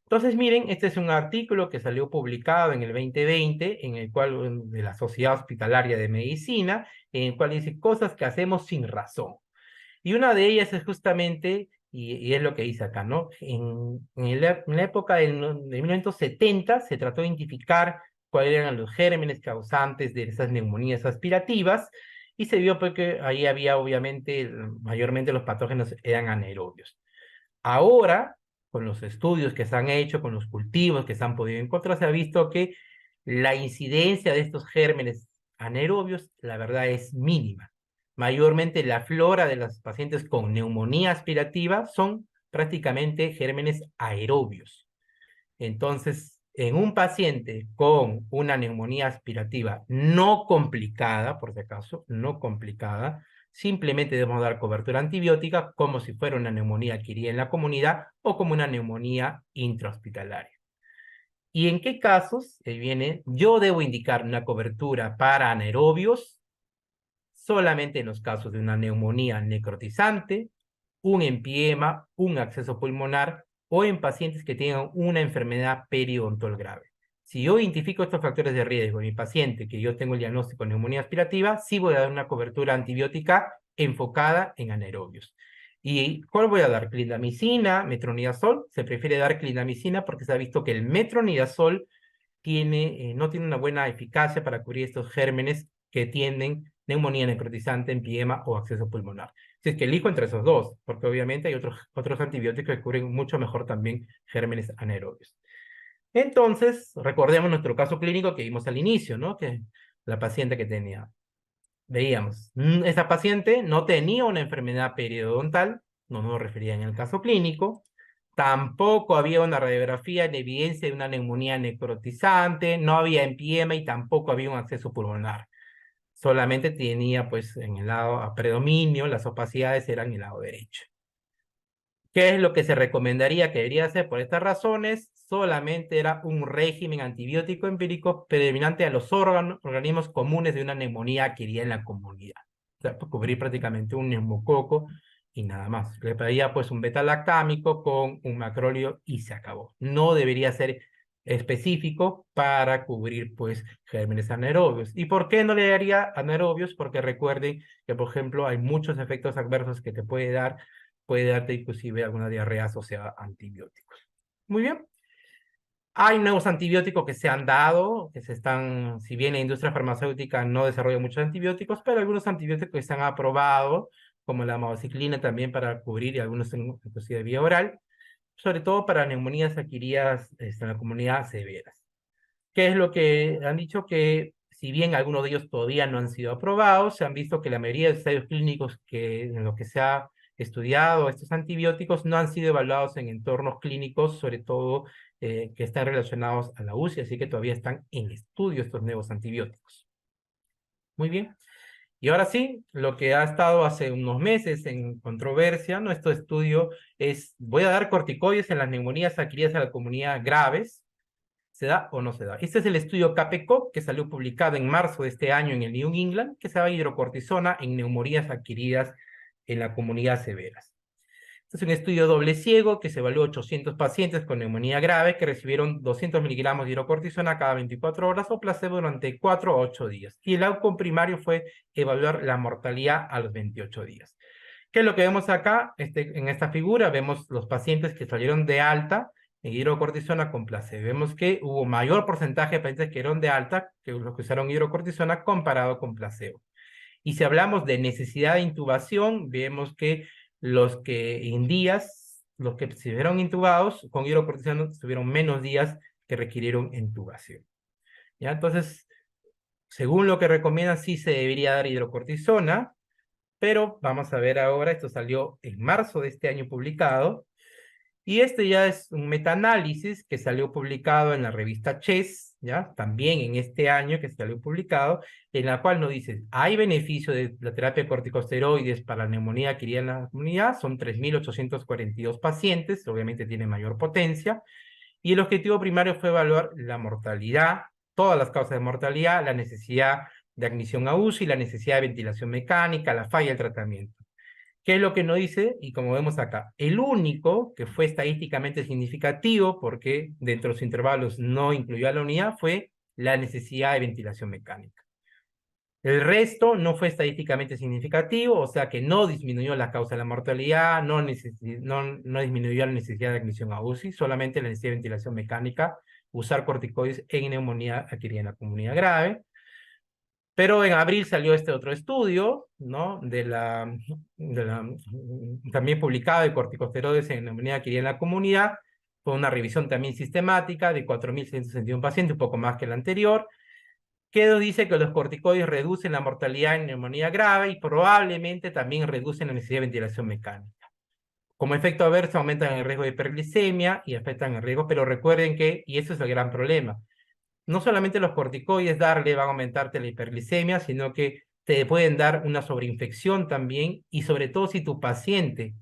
Entonces, miren, este es un artículo que salió publicado en el 2020, en el cual, de la Sociedad Hospitalaria de Medicina, en el cual dice cosas que hacemos sin razón. Y una de ellas es justamente, y es lo que dice acá, ¿no? En la época de 1970 se trató de identificar cuáles eran los gérmenes causantes de esas neumonías aspirativas, y se vio porque ahí había, obviamente, mayormente los patógenos eran anaerobios. Ahora, con los estudios que se han hecho, con los cultivos que se han podido encontrar, se ha visto que la incidencia de estos gérmenes anaerobios, la verdad, es mínima. Mayormente la flora de los pacientes con neumonía aspirativa son prácticamente gérmenes aerobios. Entonces, en un paciente con una neumonía aspirativa no complicada, por si acaso, no complicada, simplemente debemos dar cobertura antibiótica como si fuera una neumonía adquirida en la comunidad o como una neumonía intrahospitalaria. ¿Y en qué casos viene? Yo debo indicar una cobertura para anaerobios solamente en los casos de una neumonía necrotizante, un empiema, un acceso pulmonar o en pacientes que tengan una enfermedad periodontol grave. Si yo identifico estos factores de riesgo en mi paciente, que yo tengo el diagnóstico de neumonía aspirativa, sí voy a dar una cobertura antibiótica enfocada en anaerobios. ¿Y cuál voy a dar? Clindamicina, metronidazol. Se prefiere dar clindamicina porque se ha visto que el metronidazol no tiene una buena eficacia para cubrir estos gérmenes que tienen neumonía necrotizante, empiema o acceso pulmonar. Si es que elijo entre esos dos, porque obviamente hay otros antibióticos que cubren mucho mejor también gérmenes anaerobios. Entonces, recordemos nuestro caso clínico que vimos al inicio, ¿no? Que la paciente que veíamos, esa paciente no tenía una enfermedad periodontal, no nos refería en el caso clínico, Tampoco había una radiografía en evidencia de una neumonía necrotizante, no había empiema y tampoco había un acceso pulmonar. Solamente tenía, pues, en el lado a predominio, las opacidades eran en el lado derecho. ¿Qué es lo que se recomendaría que debería hacer por estas razones? Solamente era un régimen antibiótico empírico predominante a los organismos comunes de una neumonía adquirida en la comunidad. O sea, pues, cubrir prácticamente un neumococo y nada más. Le pedía pues un beta-lactámico con un macróleo y se acabó. No debería ser específico para cubrir pues gérmenes anaerobios. ¿Y por qué no le daría anaerobios? Porque recuerden que, por ejemplo, hay muchos efectos adversos que te puede darte inclusive alguna diarrea asociada a antibióticos. Muy bien. Hay nuevos antibióticos que se han dado, que se están, si bien la industria farmacéutica no desarrolla muchos antibióticos, pero algunos antibióticos que se han aprobado, como la amoxicilina también para cubrir y algunos inclusive de vía oral, sobre todo para neumonías adquiridas en la comunidad severas. ¿Qué es lo que han dicho? Que si bien algunos de ellos todavía no han sido aprobados, se han visto que la mayoría de ensayos clínicos en los que se ha estudiado estos antibióticos no han sido evaluados en entornos clínicos, sobre todo que están relacionados a la UCI, así que todavía están en estudio estos nuevos antibióticos. Muy bien. Y ahora sí, lo que ha estado hace unos meses en controversia, nuestro estudio es, voy a dar corticoides en las neumonías adquiridas a la comunidad graves. ¿Se da o no se da? Este es el estudio CAPECO que salió publicado en marzo de este año en el New England, que se llama hidrocortisona en neumonías adquiridas en la comunidad severas. Este es un estudio doble ciego que se evaluó 800 pacientes con neumonía grave que recibieron 200 miligramos de hidrocortisona cada 24 horas o placebo durante 4 o 8 días. Y el outcome primario fue evaluar la mortalidad a los 28 días. ¿Qué es lo que vemos acá? En esta figura vemos los pacientes que salieron de alta en hidrocortisona con placebo. Vemos que hubo mayor porcentaje de pacientes que dieron de alta que los que usaron hidrocortisona comparado con placebo. Y si hablamos de necesidad de intubación, vemos que los que estuvieron intubados con hidrocortisona tuvieron menos días que requirieron intubación. ¿Ya? Entonces, según lo que recomiendan, sí se debería dar hidrocortisona, pero vamos a ver ahora, esto salió en marzo de este año publicado, y este ya es un metaanálisis que salió publicado en la revista Chess, ¿ya? También en este año que salió publicado, en la cual nos dice, hay beneficio de la terapia de corticosteroides para la neumonía adquirida en la comunidad, son 3.842 pacientes, obviamente tiene mayor potencia, y el objetivo primario fue evaluar la mortalidad, todas las causas de mortalidad, la necesidad de admisión a UCI, la necesidad de ventilación mecánica, la falla del tratamiento. ¿Qué es lo que nos dice? Y como vemos acá, el único que fue estadísticamente significativo, porque dentro de los intervalos no incluyó a la unidad, fue la necesidad de ventilación mecánica. El resto no fue estadísticamente significativo, o sea que no disminuyó la causa de la mortalidad, no disminuyó la necesidad de admisión a UCI, solamente la necesidad de ventilación mecánica, usar corticoides en neumonía adquirida en la comunidad grave. Pero en abril salió este otro estudio, ¿no? También publicado de corticosteroides en neumonía adquirida en la comunidad, con una revisión también sistemática de 4.161 pacientes, un poco más que el anterior, que nos dice que los corticoides reducen la mortalidad en neumonía grave y probablemente también reducen la necesidad de ventilación mecánica. Como efecto adverso, aumentan el riesgo de hiperglicemia y afectan el riesgo, pero recuerden que, y eso es el gran problema, no solamente los corticoides darle van a aumentarte la hiperglicemia, sino que te pueden dar una sobreinfección también, y sobre todo si tu paciente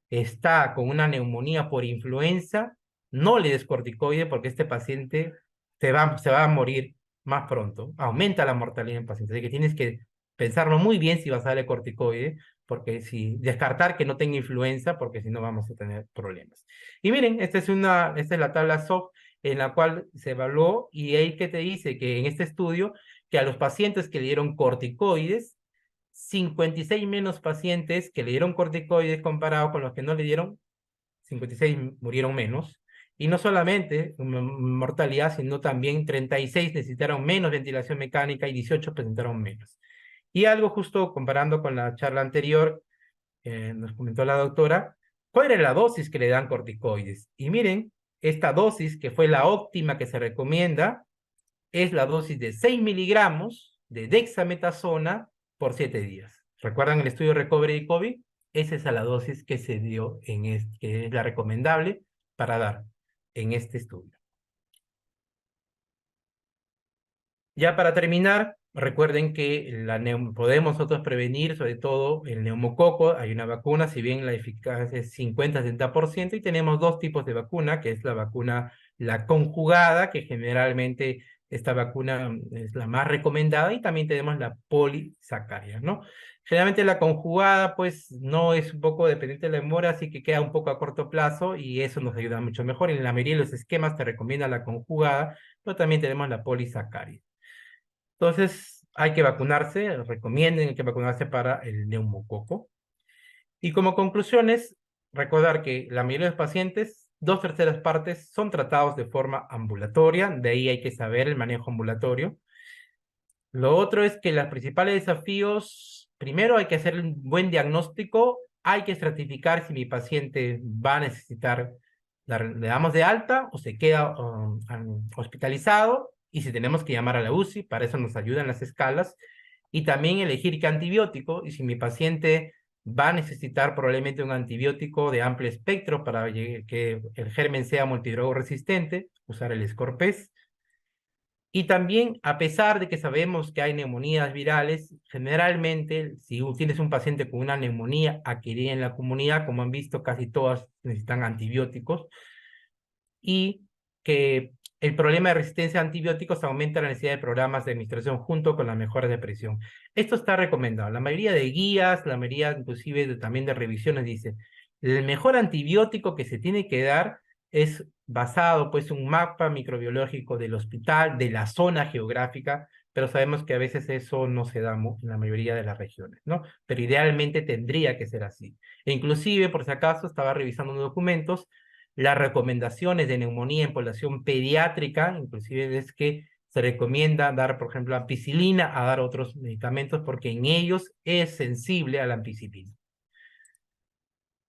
está con una neumonía por influenza, no le des corticoide porque este paciente se va a morir más pronto. Aumenta la mortalidad en pacientes. Así que tienes que pensarlo muy bien si vas a darle corticoide, porque si descartar que no tenga influenza, porque si no vamos a tener problemas. Y miren, esta es la tabla SOF en la cual se evaluó, y ahí que te dice que en este estudio, que a los pacientes que le dieron corticoides, 56 menos pacientes que le dieron corticoides comparado con los que no le dieron, 56 murieron menos, y no solamente mortalidad, sino también 36 necesitaron menos ventilación mecánica y 18 presentaron menos. Y algo justo comparando con la charla anterior, nos comentó la doctora, ¿cuál era la dosis que le dan corticoides? Y miren, esta dosis, que fue la óptima que se recomienda, es la dosis de 6 miligramos de dexametasona por 7 días. ¿Recuerdan el estudio Recovery de COVID? Esa es la dosis que se dio que es la recomendable para dar en este estudio. Ya para terminar, recuerden que podemos nosotros prevenir sobre todo el neumococo. Hay una vacuna, si bien la eficacia es 50-70%, y tenemos dos tipos de vacuna, que es la vacuna, la conjugada, que generalmente esta vacuna es la más recomendada, y también tenemos la polisacáridas, ¿no? Generalmente la conjugada, pues, no es un poco dependiente de la demora, así que queda un poco a corto plazo, y eso nos ayuda mucho mejor. En la mayoría de los esquemas te recomienda la conjugada, pero también tenemos la polisacáridas. Entonces, hay que vacunarse, recomienden que vacunarse para el neumococo. Y como conclusiones, recordar que la mayoría de los pacientes, 2/3 son tratados de forma ambulatoria, de ahí hay que saber el manejo ambulatorio. Lo otro es que los principales desafíos, primero hay que hacer un buen diagnóstico, hay que estratificar si mi paciente va a necesitar, le damos de alta o se queda hospitalizado, y si tenemos que llamar a la UCI, para eso nos ayudan las escalas, y también elegir qué antibiótico, y si mi paciente va a necesitar probablemente un antibiótico de amplio espectro para que el germen sea multidrogo resistente, usar el Scorpes. Y también, a pesar de que sabemos que hay neumonías virales, generalmente, si tienes un paciente con una neumonía adquirida en la comunidad, como han visto, casi todas necesitan antibióticos, y que el problema de resistencia a antibióticos aumenta la necesidad de programas de administración junto con las mejoras de presión. Esto está recomendado. La mayoría de guías, la mayoría inclusive también de revisiones dice, el mejor antibiótico que se tiene que dar es basado pues un mapa microbiológico del hospital, de la zona geográfica, pero sabemos que a veces eso no se da en la mayoría de las regiones, ¿no? Pero idealmente tendría que ser así. E inclusive, por si acaso, estaba revisando unos documentos, las recomendaciones de neumonía en población pediátrica, inclusive es que se recomienda dar, por ejemplo, ampicilina, a dar otros medicamentos, porque en ellos es sensible a la ampicilina.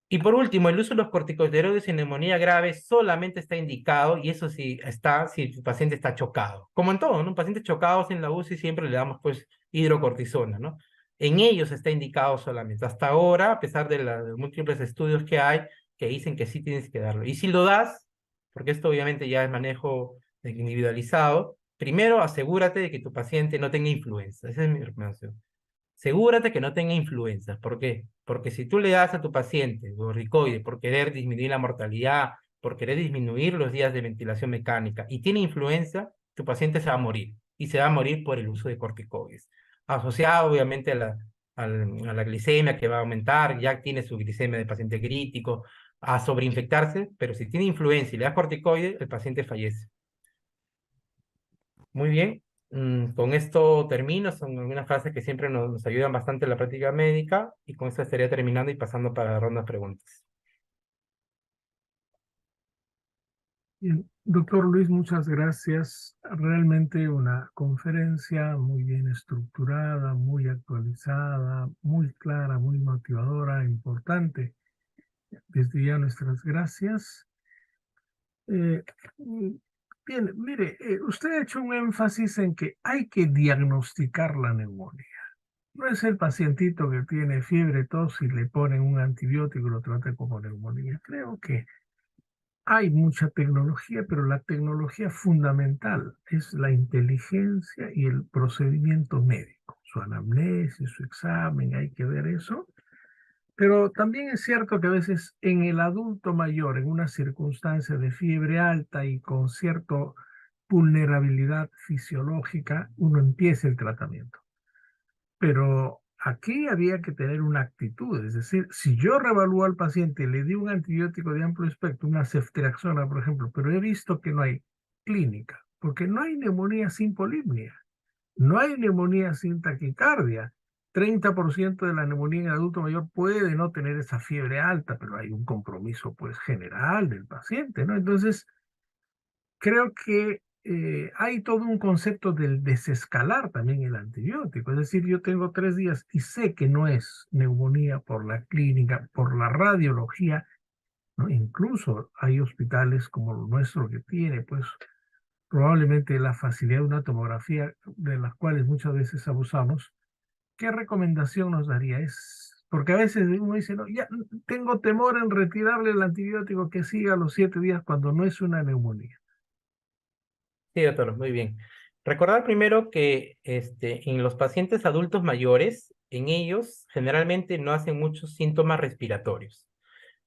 Y por último, el uso de los corticosteroides en neumonía grave solamente está indicado, y eso sí está, si el paciente está chocado. Como en todo, ¿no? Pacientes chocados en la UCI siempre le damos pues hidrocortisona, ¿no? En ellos está indicado solamente. Hasta ahora, a pesar de los múltiples estudios que hay, que dicen que sí tienes que darlo. Y si lo das, porque esto obviamente ya es manejo individualizado, primero asegúrate de que tu paciente no tenga influenza. Esa es mi recomendación. Asegúrate que no tenga influenza. ¿Por qué? Porque si tú le das a tu paciente borricoide por querer disminuir la mortalidad, por querer disminuir los días de ventilación mecánica, y tiene influenza, tu paciente se va a morir. Y se va a morir por el uso de corticoides. Asociado obviamente a la glicemia que va a aumentar, ya tiene su glicemia de paciente crítico, a sobreinfectarse, pero si tiene influenza y le das corticoides, el paciente fallece. Muy bien. Con esto termino, son algunas frases que siempre nos ayudan bastante en la práctica médica, y con esto estaría terminando y pasando para la ronda de preguntas. Bien, doctor Luis, muchas gracias. Realmente una conferencia muy bien estructurada, muy actualizada, muy clara, muy motivadora, importante. Desde ya nuestras gracias. Eh, mm, Bien, mire, usted ha hecho un énfasis en que hay que diagnosticar la neumonía. No es el pacientito que tiene fiebre, tos y le ponen un antibiótico y lo trata como neumonía. Creo que hay mucha tecnología, pero la tecnología fundamental es la inteligencia y el procedimiento médico. Su anamnesis, su examen, hay que ver eso. Pero también es cierto que a veces en el adulto mayor, en una circunstancia de fiebre alta y con cierta vulnerabilidad fisiológica, uno empieza el tratamiento. Pero aquí había que tener una actitud, es decir, si yo revalúo al paciente y le di un antibiótico de amplio espectro, una ceftriaxona, por ejemplo, pero he visto que no hay clínica, porque no hay neumonía sin polipnia, no hay neumonía sin taquicardia. 30% de la neumonía en adulto mayor puede no tener esa fiebre alta, pero hay un compromiso pues general del paciente, ¿no? Entonces, creo que hay todo un concepto del desescalar también el antibiótico. Es decir, yo tengo 3 días y sé que no es neumonía por la clínica, por la radiología, ¿no? Incluso hay hospitales como el nuestro que tiene, pues, probablemente la facilidad de una tomografía de las cuales muchas veces abusamos. ¿Qué recomendación nos daría? Es Porque a veces uno dice, no, ya tengo temor en retirarle el antibiótico que siga a los 7 días cuando no es una neumonía. Sí, doctor, muy bien. Recordar primero que en los pacientes adultos mayores, en ellos generalmente no hacen muchos síntomas respiratorios.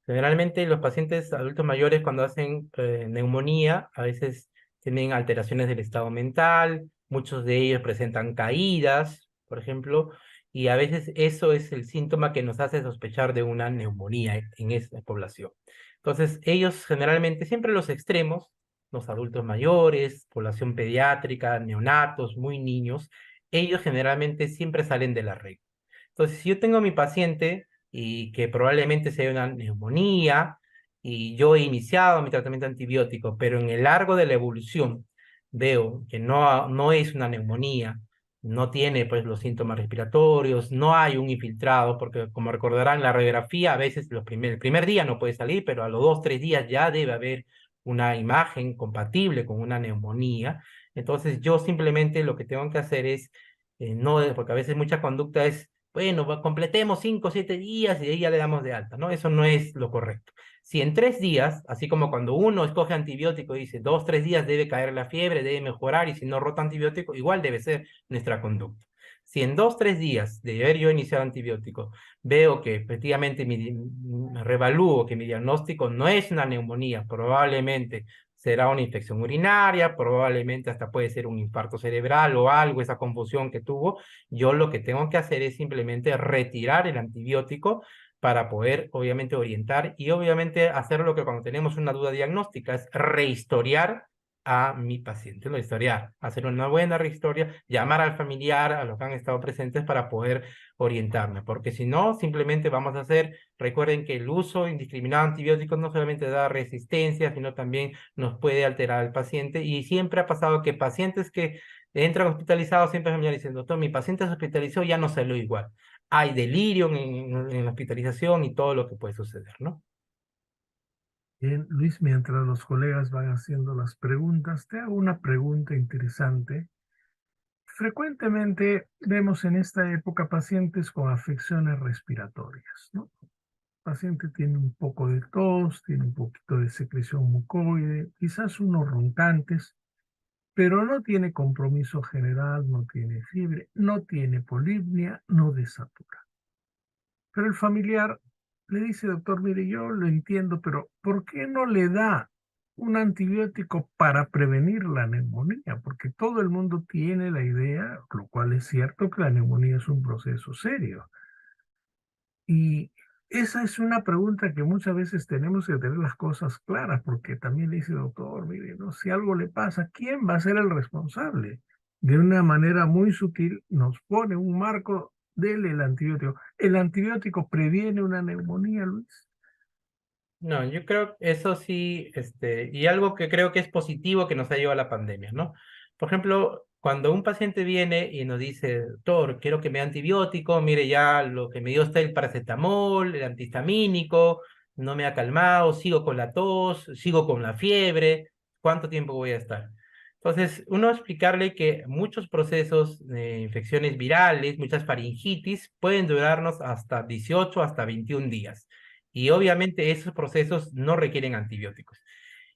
Generalmente los pacientes adultos mayores cuando hacen neumonía a veces tienen alteraciones del estado mental, muchos de ellos presentan caídas, por ejemplo, y a veces eso es el síntoma que nos hace sospechar de una neumonía en esta población. Entonces, ellos generalmente, siempre los extremos, los adultos mayores, población pediátrica, neonatos, muy niños, ellos generalmente siempre salen de la regla. Entonces, si yo tengo a mi paciente y que probablemente sea una neumonía y yo he iniciado mi tratamiento antibiótico, pero en el largo de la evolución veo que no es una neumonía, no tiene pues los síntomas respiratorios, no hay un infiltrado, porque como recordarán la radiografía a veces el primer día no puede salir, pero a los 2, 3 días ya debe haber una imagen compatible con una neumonía. Entonces yo simplemente lo que tengo que hacer es, no, porque a veces mucha conducta es bueno, completemos 5 o 7 días y de ahí ya le damos de alta, ¿no? Eso no es lo correcto. Si en 3 días, así como cuando uno escoge antibiótico y dice 2, 3 días debe caer la fiebre, debe mejorar y si no rota antibiótico, igual debe ser nuestra conducta. Si en 2, 3 días de haber yo iniciado antibiótico veo que efectivamente me revalúo que mi diagnóstico no es una neumonía, probablemente será una infección urinaria, probablemente hasta puede ser un infarto cerebral o algo, esa confusión que tuvo, yo lo que tengo que hacer es simplemente retirar el antibiótico para poder, obviamente, orientar y obviamente hacer lo que cuando tenemos una duda diagnóstica es rehistoriar a mi paciente, ¿no? Historiar, hacer una buena rehistoria, llamar al familiar, a los que han estado presentes para poder orientarme, porque si no, simplemente vamos a hacer, recuerden que el uso indiscriminado de antibióticos no solamente da resistencia, sino también nos puede alterar al paciente y siempre ha pasado que pacientes que entran hospitalizados siempre me dicen, doctor, mi paciente se hospitalizó, ya no salió igual. Hay delirio en la hospitalización y todo lo que puede suceder, ¿no? Bien, Luis, mientras los colegas van haciendo las preguntas, te hago una pregunta interesante. Frecuentemente vemos en esta época pacientes con afecciones respiratorias, ¿no? El paciente tiene un poco de tos, tiene un poquito de secreción mucoide, quizás unos roncantes, pero no tiene compromiso general, no tiene fiebre, no tiene polipnia, no desatura. Pero el familiar le dice, doctor, mire, yo lo entiendo, pero ¿por qué no le da un antibiótico para prevenir la neumonía? Porque todo el mundo tiene la idea, lo cual es cierto, que la neumonía es un proceso serio. Y esa es una pregunta que muchas veces tenemos que tener las cosas claras, porque también le dice, doctor, mire, ¿no? Si algo le pasa, ¿quién va a ser el responsable? De una manera muy sutil nos pone un marco, dele el antibiótico. ¿El antibiótico previene una neumonía, Luis? No, yo creo eso sí, y algo que creo que es positivo que nos ha llevado la pandemia, ¿no? Por ejemplo, cuando un paciente viene y nos dice, doctor, quiero que me dé antibiótico, mire ya lo que me dio está el paracetamol, el antihistamínico, no me ha calmado, sigo con la tos, sigo con la fiebre, ¿cuánto tiempo voy a estar? Entonces, uno explicarle que muchos procesos de infecciones virales, muchas faringitis, pueden durarnos hasta 18, hasta 21 días. Y obviamente esos procesos no requieren antibióticos.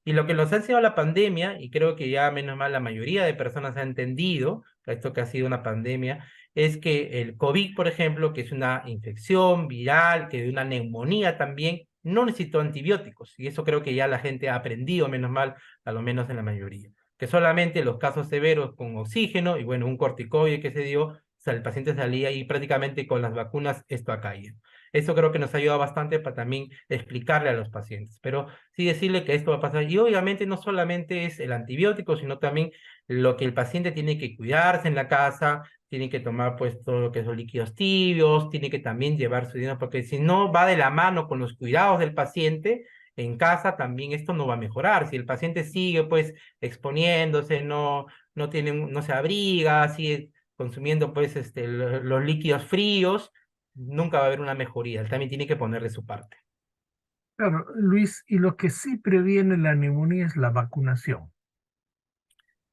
Y lo que nos ha enseñado la pandemia, y creo que ya menos mal la mayoría de personas ha entendido esto que ha sido una pandemia, es que el COVID, por ejemplo, que es una infección viral, que de una neumonía también, no necesitó antibióticos. Y eso creo que ya la gente ha aprendido, menos mal, a lo menos en la mayoría. Que solamente los casos severos con oxígeno y bueno, un corticoide que se dio, o sea, el paciente salía y prácticamente con las vacunas esto ha caído. Eso creo que nos ha ayudado bastante para también explicarle a los pacientes. Pero sí decirle que esto va a pasar. Y obviamente no solamente es el antibiótico, sino también lo que el paciente tiene que cuidarse en la casa, tiene que tomar pues todo lo que son líquidos tibios, tiene que también llevar su dinero, porque si no va de la mano con los cuidados del paciente, en casa también esto no va a mejorar. Si el paciente sigue pues exponiéndose, no se abriga, sigue consumiendo pues los líquidos fríos, nunca va a haber una mejoría. Él también tiene que poner de su parte. Claro, Luis, y lo que sí previene la neumonía es la vacunación.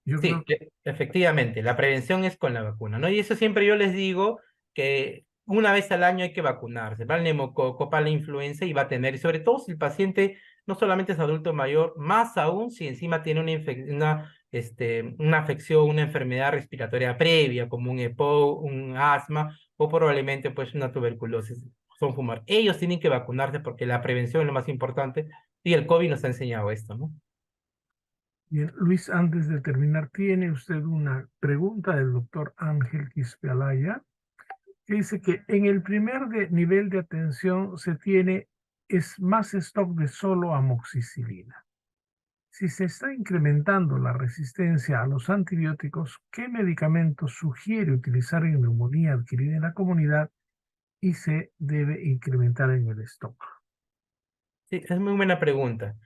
Yo creo Sí, que efectivamente, la prevención es con la vacuna, ¿no? Y eso siempre yo les digo que una vez al año hay que vacunarse, para el neumococo, para la influenza y va a tener, y sobre todo si el paciente no solamente es adulto mayor, más aún si encima tiene una afección, una enfermedad respiratoria previa, como un EPOC, un asma o probablemente pues una tuberculosis, son fumar. Ellos tienen que vacunarse porque la prevención es lo más importante y el COVID nos ha enseñado esto, ¿no? Bien, Luis, antes de terminar, ¿tiene usted una pregunta del doctor Ángel Quispealaya? Que dice que en el primer nivel de atención se tiene más stock de solo amoxicilina. Si se está incrementando la resistencia a los antibióticos, ¿qué medicamentos sugiere utilizar en neumonía adquirida en la comunidad y se debe incrementar en el stock? Sí, es muy buena pregunta.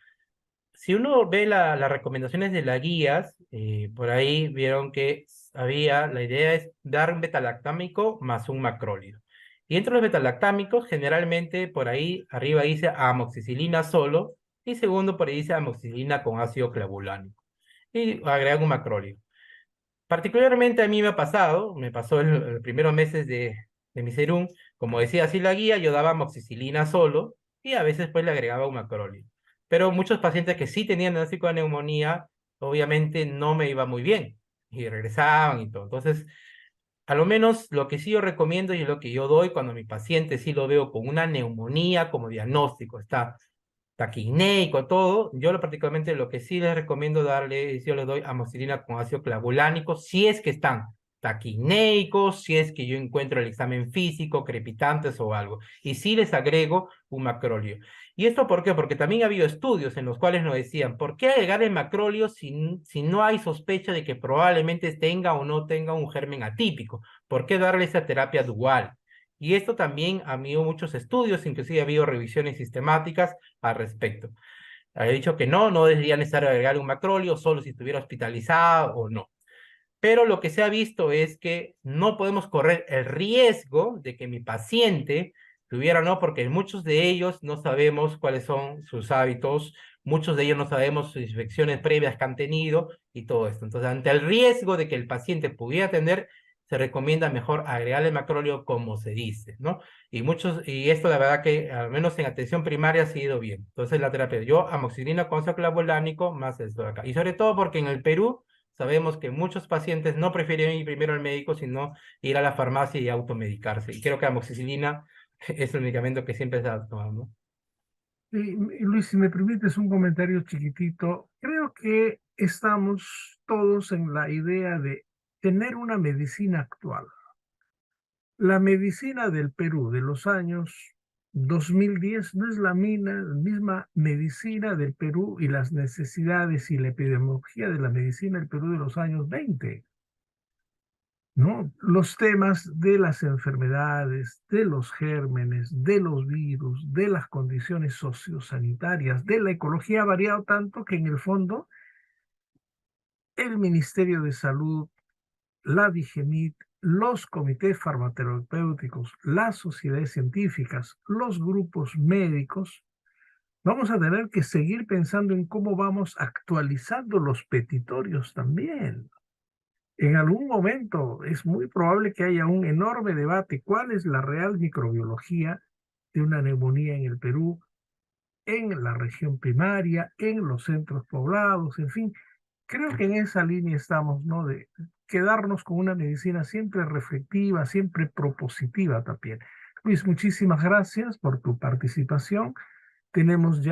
Si uno ve las recomendaciones de las guías, por ahí vieron que la idea es dar un betalactámico más un macrólido. Y entre los betalactámicos, generalmente por ahí arriba dice amoxicilina solo, y segundo por ahí dice amoxicilina con ácido clavulánico. Y agregan un macrólido. Particularmente a mí me pasó en los primeros meses de mi serum, como decía así la guía, yo daba amoxicilina solo y a veces pues le agregaba un macrolio. Pero muchos pacientes que sí tenían diagnóstico de neumonía, obviamente no me iba muy bien y regresaban y todo. Entonces, a lo menos lo que sí yo recomiendo y lo que yo doy cuando mi paciente sí lo veo con una neumonía como diagnóstico, está taquineico, todo, particularmente lo que sí les recomiendo darle es yo les doy amoxicilina con ácido clavulánico si es que están taquineicos, si es que yo encuentro el examen físico, crepitantes o algo. Y sí les agrego un macrolio. ¿Y esto por qué? Porque también ha habido estudios en los cuales nos decían, ¿por qué agregar el macrolio si no hay sospecha de que probablemente tenga o no tenga un germen atípico? ¿Por qué darle esa terapia dual? Y esto también ha habido muchos estudios, inclusive ha habido revisiones sistemáticas al respecto. Había dicho que no sería necesario agregar un macrolio, solo si estuviera hospitalizado o no. Pero lo que se ha visto es que no podemos correr el riesgo de que mi paciente tuviera no, porque muchos de ellos no sabemos cuáles son sus hábitos, muchos de ellos no sabemos sus infecciones previas que han tenido y todo esto. Entonces, ante el riesgo de que el paciente pudiera tener, se recomienda mejor agregarle macrolio como se dice, ¿no? Y esto la verdad que al menos en atención primaria ha sido bien. Entonces, la terapia, yo amoxicilina con ácido clavulánico más esto de acá. Y sobre todo porque en el Perú sabemos que muchos pacientes no prefieren ir primero al médico, sino ir a la farmacia y automedicarse. Y creo que amoxicilina es el medicamento que siempre se ha tomado, ¿no? Y Luis, si me permites un comentario chiquitito, creo que estamos todos en la idea de tener una medicina actual. La medicina del Perú de los años 2010 no es la misma medicina del Perú y las necesidades y la epidemiología de la medicina del Perú de los años 20. ¿No? Los temas de las enfermedades, de los gérmenes, de los virus, de las condiciones sociosanitarias, de la ecología ha variado tanto que en el fondo el Ministerio de Salud, la DIGEMIT, los comités farmacoterapéuticos, las sociedades científicas, los grupos médicos, vamos a tener que seguir pensando en cómo vamos actualizando los petitorios también. En algún momento es muy probable que haya un enorme debate cuál es la real microbiología de una neumonía en el Perú, en la región primaria, en los centros poblados, en fin. Creo que en esa línea estamos, ¿no? De quedarnos con una medicina siempre reflexiva, siempre propositiva también. Luis, muchísimas gracias por tu participación. Tenemos ya